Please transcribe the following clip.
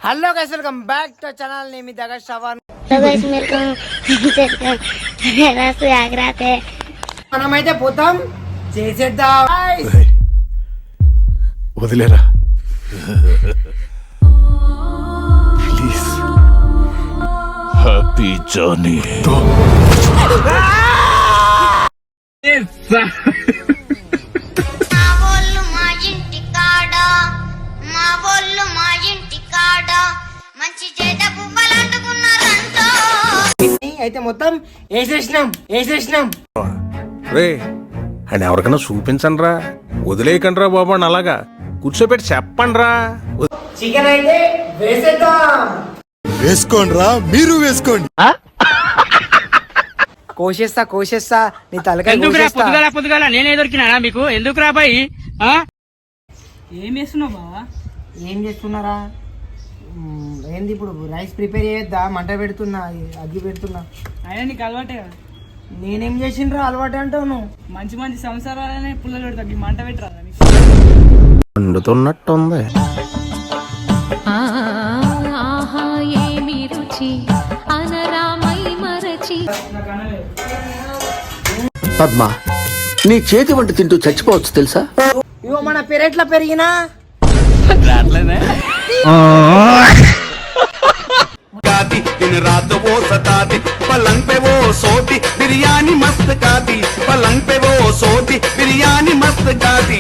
Hello guys welcome back to channel name దగ్గర శ్రవణ్. మనమైతే పోతాం చేసేద్దాం. వదిలేరా ప్లీజ్. Happy journey. అయితే మొత్తం వేసేసినాం రే అండ్ ఎవరికైనా చూపించండి రా, వదిలేయకండి రా బాబు అని అలాగా కూర్చోబెట్టి చెప్పండి రా. చికెన్ అయితే వేసేద్దాం. వేసుకోండి రా, మీరు వేసుకోండి. కోసేస్తా నీ తలకాయ పొద్దుగాల నేనే దొరికినా మీకు? ఎందుకు రా బాయ్? ఏం చేస్తున్నావు బావా? ఏం చేస్తున్నారా? ఏంది ఇప్పుడు రైస్ ప్రిపేర్ చేయొద్దా? మంట పెడుతున్నా, అగ్గి పెడుతున్నా. అయినా నీకు అలవాటే కదా. నేనేం చేసిండ్రా అలవాటు అంటావు నువ్వు? మంచి మంచి సంసారాలనే పుల్లలు పెడతా, మంట పెట్టరా? వండుతున్నట్టుంది. పద్మ, నీ చేతి వంట తింటూ చచ్చిపోవచ్చు తెలుసా? ఇగో మన పెరట్లో పెరిగినా दिन रात वो सताती, पलंग पे वो सोती, बिरयानी मस्त खाती, पलंग पे वो सोती, बिरयानी मस्त खाती.